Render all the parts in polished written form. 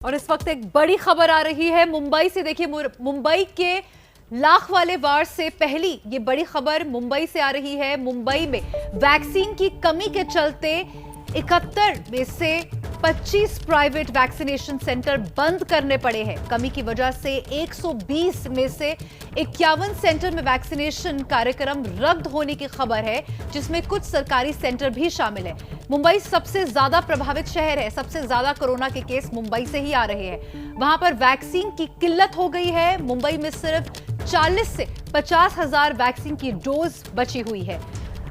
और इस वक्त एक बड़ी खबर आ रही है मुंबई से। देखिए, मुंबई के लाख वाले वार से पहली ये बड़ी खबर मुंबई से आ रही है। मुंबई में वैक्सीन की कमी के चलते 71 में से 25 प्राइवेट वैक्सीनेशन सेंटर बंद करने पड़े हैं। कमी की वजह से 120 में से 51 सेंटर में वैक्सीनेशन कार्यक्रम रद्द होने की खबर है, जिसमें कुछ सरकारी सेंटर भी शामिल है। मुंबई सबसे ज्यादा प्रभावित शहर है। सबसे ज्यादा कोरोना के केस मुंबई से ही आ रहे हैं। वहां पर वैक्सीन की किल्लत हो गई है। मुंबई में सिर्फ 40 से 50 हजार वैक्सीन की डोज बची हुई है।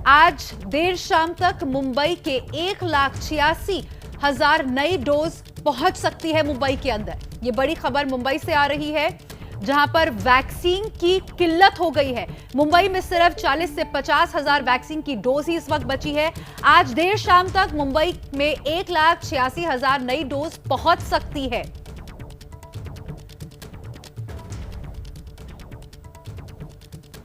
आज देर शाम तक मुंबई के 1,86,000 नई डोज पहुंच सकती है मुंबई के अंदर। यह बड़ी खबर मुंबई से आ रही है, जहां पर वैक्सीन की किल्लत हो गई है। मुंबई में सिर्फ 40 से 50 हजार वैक्सीन की डोज ही इस वक्त बची है। आज देर शाम तक मुंबई में 1,86,000 नई डोज पहुंच सकती है।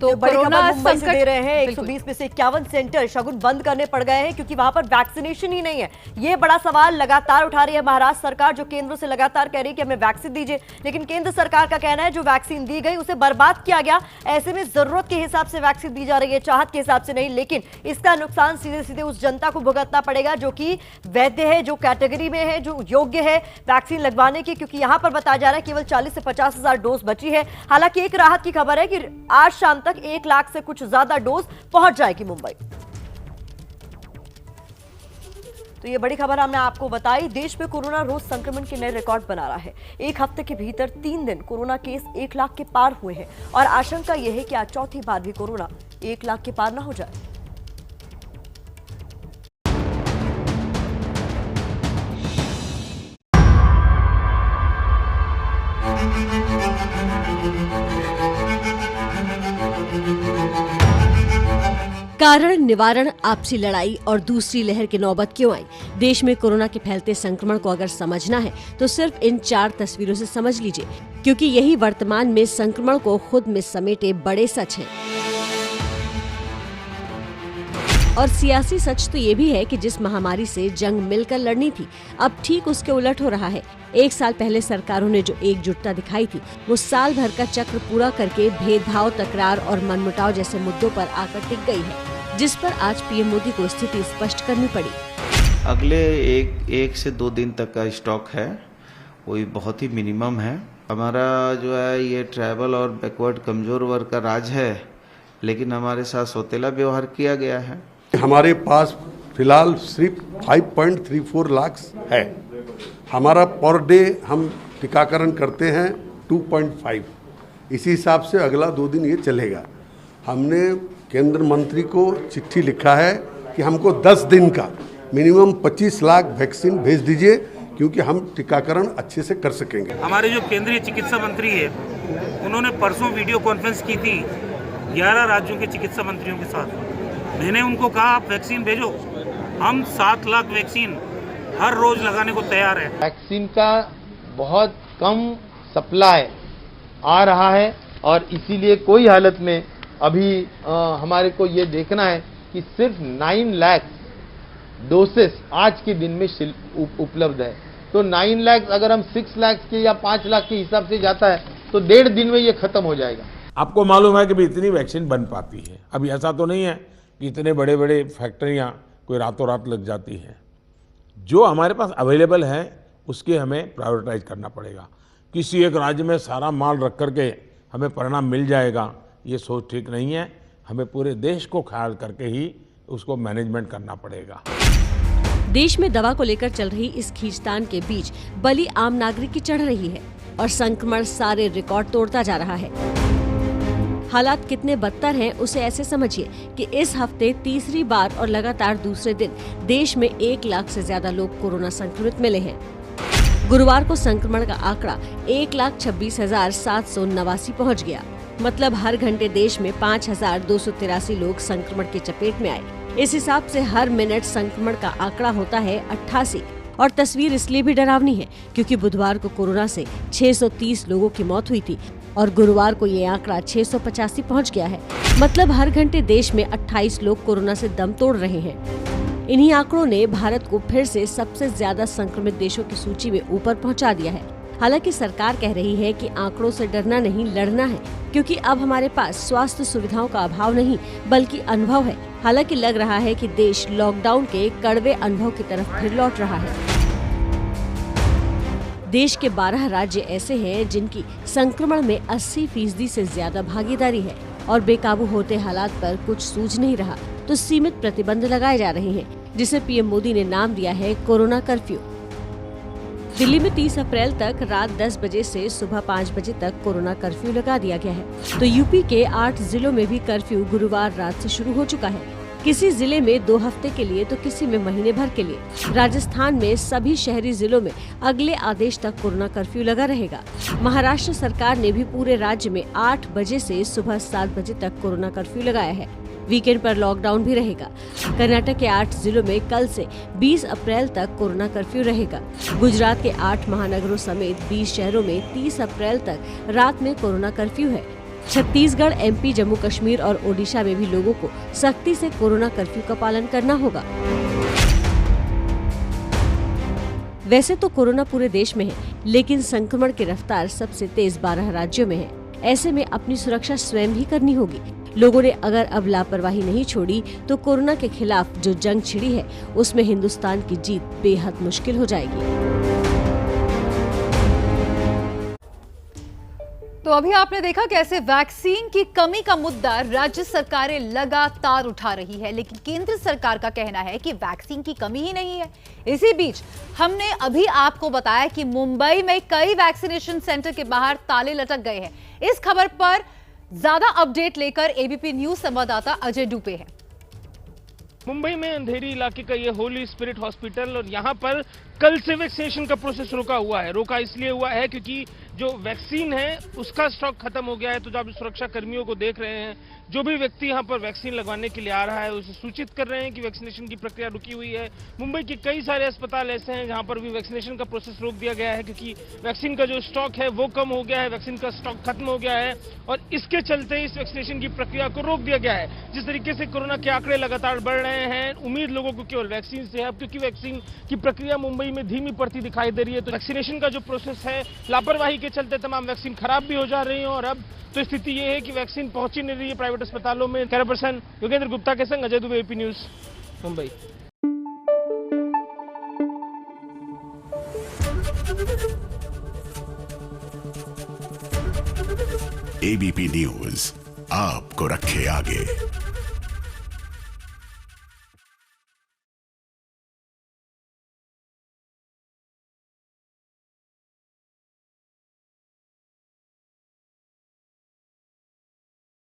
तो बड़ी खबर मुंबई से दे रहे हैं। 120 में से 51 सेंटर शगुन बंद करने पड़ गए हैं क्योंकि वहां पर वैक्सीनेशन ही नहीं है। ये बड़ा सवाल लगातार उठा रही है महाराष्ट्र सरकार, जो केंद्र से लगातार कह रही है कि हमें वैक्सीन दीजिए, लेकिन केंद्र सरकार का कहना है जो वैक्सीन दी गई उसे बर्बाद किया गया। ऐसे में जरूरत के हिसाब से वैक्सीन दी जा रही है, चाहत के हिसाब से नहीं, लेकिन इसका नुकसान सीधे सीधे उस जनता को भुगतना पड़ेगा जो कि वैध है, जो कैटेगरी में है, जो योग्य है वैक्सीन लगवाने की, क्योंकि यहां पर बताया जा रहा है केवल 40 से 50 हजार डोज बची है। हालांकि एक राहत की खबर है कि आज शाम तक 1 लाख से कुछ ज्यादा डोज पहुंच जाएगी मुंबई। तो ये बड़ी खबर हमने आपको बताई। देश में कोरोना रोज संक्रमण के नए रिकॉर्ड बना रहा है। एक हफ्ते के भीतर 3 दिन कोरोना केस 1 लाख के पार हुए हैं और आशंका यह है कि आज चौथी बार भी कोरोना 1 लाख के पार न हो जाए। कारण, निवारण, आपसी लड़ाई और दूसरी लहर की नौबत क्यों आई? देश में कोरोना के फैलते संक्रमण को अगर समझना है तो सिर्फ इन 4 तस्वीरों से समझ लीजिए, क्योंकि यही वर्तमान में संक्रमण को खुद में समेटे बड़े सच हैं। और सियासी सच तो ये भी है कि जिस महामारी से जंग मिलकर लड़नी थी, अब ठीक उसके उलट हो रहा है। 1 साल पहले सरकारों ने जो एकजुटता दिखाई थी, वो साल भर का चक्र पूरा करके भेदभाव, तकरार और मनमुटाव जैसे मुद्दों पर आकर टिक गई है, जिस पर आज पीएम मोदी को स्थिति स्पष्ट करनी पड़ी। अगले एक से 2 दिन तक का स्टॉक है, वो बहुत ही मिनिमम है। हमारा जो है ये ट्राइबल और बैकवर्ड कमजोर वर्ग का राज है, लेकिन हमारे साथ सौतेला व्यवहार किया गया है। हमारे पास फिलहाल सिर्फ 5.34 लाख है। हमारा पर डे हम टीकाकरण करते हैं 2.5। इसी हिसाब से अगला 2 दिन ये चलेगा। हमने केंद्र मंत्री को चिट्ठी लिखा है कि हमको 10 दिन का मिनिमम 25 लाख वैक्सीन भेज दीजिए, क्योंकि हम टीकाकरण अच्छे से कर सकेंगे। हमारे जो केंद्रीय चिकित्सा मंत्री है, उन्होंने परसों वीडियो कॉन्फ्रेंस की थी 11 राज्यों के चिकित्सा मंत्रियों के साथ। मैंने उनको कहा आप वैक्सीन भेजो, हम 7 लाख वैक्सीन हर रोज लगाने को तैयार है। वैक्सीन का बहुत कम सप्लाई आ रहा है और इसीलिए कोई हालत में अभी हमारे को ये देखना है कि सिर्फ 9 लाख डोसेस आज के दिन में उपलब्ध है। तो 9 लाख अगर हम 6 लाख के या 5 लाख के हिसाब से जाता है तो 1.5 दिन में ये खत्म हो जाएगा। आपको मालूम है कि भी इतनी वैक्सीन बन पाती है। अभी ऐसा तो नहीं है कि इतने बड़े बड़े फैक्ट्रियां कोई रातों रात लग जाती हैं। जो हमारे पास अवेलेबल है उसके हमें प्रायोरिटाइज करना पड़ेगा। किसी एक राज्य में सारा माल रख करके हमें परिणाम मिल जाएगा, ये सोच ठीक नहीं है। हमें पूरे देश को ख्याल करके ही उसको मैनेजमेंट करना पड़ेगा। देश में दवा को लेकर चल रही इस खींचतान के बीच बलि आम नागरिक की चढ़ रही है और संक्रमण सारे रिकॉर्ड तोड़ता जा रहा है। हालात कितने बदतर हैं उसे ऐसे समझिए कि इस हफ्ते तीसरी बार और लगातार दूसरे दिन देश में 1 लाख से ज्यादा लोग कोरोना संक्रमित मिले हैं। गुरुवार को संक्रमण का आंकड़ा 1,26,789 पहुंच गया। मतलब हर घंटे देश में 5,283 लोग संक्रमण की चपेट में आए। इस हिसाब से हर मिनट संक्रमण का आंकड़ा होता है 88। और तस्वीर इसलिए भी डरावनी है क्योंकि बुधवार को कोरोना से 630 लोगों की मौत हुई थी और गुरुवार को ये आंकड़ा 685 पहुंच गया है। मतलब हर घंटे देश में 28 लोग कोरोना से दम तोड़ रहे हैं। इन्हीं आंकड़ों ने भारत को फिर से सबसे ज्यादा संक्रमित देशों की सूची में ऊपर पहुंचा दिया है। हालांकि सरकार कह रही है कि आंकड़ों से डरना नहीं, लड़ना है, क्योंकि अब हमारे पास स्वास्थ्य सुविधाओं का अभाव नहीं बल्कि अनुभव है। हालांकि लग रहा है कि देश लॉकडाउन के कड़वे अनुभव की तरफ फिर लौट रहा है। देश के 12 राज्य ऐसे हैं जिनकी संक्रमण में 80% से ज्यादा भागीदारी है और बेकाबू होते हालात पर कुछ सूझ नहीं रहा तो सीमित प्रतिबंध लगाए जा रहे हैं, जिसे पीएम मोदी ने नाम दिया है कोरोना कर्फ्यू। दिल्ली में 30 अप्रैल तक रात 10 बजे से सुबह 5 बजे तक कोरोना कर्फ्यू लगा दिया गया है। तो यूपी के 8 जिलों में भी कर्फ्यू गुरुवार रात से शुरू हो चुका है। किसी जिले में 2 हफ्ते के लिए तो किसी में महीने भर के लिए। राजस्थान में सभी शहरी जिलों में अगले आदेश तक कोरोना कर्फ्यू लगा रहेगा। महाराष्ट्र सरकार ने भी पूरे राज्य में 8 बजे से सुबह 7 बजे तक कोरोना कर्फ्यू लगाया है। वीकेंड पर लॉकडाउन भी रहेगा। कर्नाटक के 8 जिलों में कल से 20 अप्रैल तक कोरोना कर्फ्यू रहेगा। गुजरात के 8 महानगरों समेत 20 शहरों में 30 अप्रैल तक रात में कोरोना कर्फ्यू है। छत्तीसगढ़, एमपी, जम्मू कश्मीर और ओडिशा में भी लोगों को सख्ती से कोरोना कर्फ्यू का पालन करना होगा। वैसे तो कोरोना पूरे देश में है, लेकिन संक्रमण की रफ्तार सबसे तेज 12 राज्यों में है। ऐसे में अपनी सुरक्षा स्वयं ही करनी होगी। लोगों ने अगर अब लापरवाही नहीं छोड़ी तो कोरोना के खिलाफ जो जंग छिड़ी है उसमें हिंदुस्तान की जीत बेहद मुश्किल हो जाएगी। तो अभी आपने देखा कैसे वैक्सीन की कमी का मुद्दा राज्य सरकारें लगातार उठा रही है, लेकिन केंद्र सरकार का कहना है कि वैक्सीन की कमी ही नहीं है। इसी बीच हमने अभी आपको बताया कि मुंबई में कई वैक्सीनेशन सेंटर के बाहर ताले लटक गए हैं। इस खबर पर ज्यादा अपडेट लेकर एबीपी न्यूज संवाददाता अजय डुबे हैं। मुंबई में अंधेरी इलाके का ये होली स्पिरिट हॉस्पिटल, और यहाँ पर कल से वैक्सीनेशन का प्रोसेस रुका हुआ है। रोका इसलिए हुआ है क्योंकि जो वैक्सीन है उसका स्टॉक खत्म हो गया है। तो जब सुरक्षा कर्मियों को देख रहे हैं, जो भी व्यक्ति यहाँ पर वैक्सीन लगवाने के लिए आ रहा है उसे सूचित कर रहे हैं कि वैक्सीनेशन की प्रक्रिया रुकी हुई है। मुंबई के कई सारे अस्पताल ऐसे हैं जहाँ पर भी वैक्सीनेशन का प्रोसेस रोक दिया गया है क्योंकि वैक्सीन का जो स्टॉक है वो कम हो गया है, वैक्सीन का स्टॉक खत्म हो गया है और इसके चलते इस वैक्सीनेशन की प्रक्रिया को रोक दिया गया है। जिस तरीके से कोरोना के आंकड़े लगातार बढ़ रहे हैं, उम्मीद लोगों को केवल वैक्सीन से है। अब क्योंकि वैक्सीन की प्रक्रिया मुंबई में धीमी पड़ती दिखाई दे रही है, तो वैक्सीनेशन का जो प्रोसेस है लापरवाही के चलते तमाम वैक्सीन खराब भी हो जा रही है और अब तो स्थिति ये है कि वैक्सीन पहुंच ही नहीं रही है प्राइवेट अस्पतालों में। कैमरा पर्सन योगेंद्र गुप्ता के संग Ajay Dubey, AP news, Mumbai. ABP news आपको रखे आगे।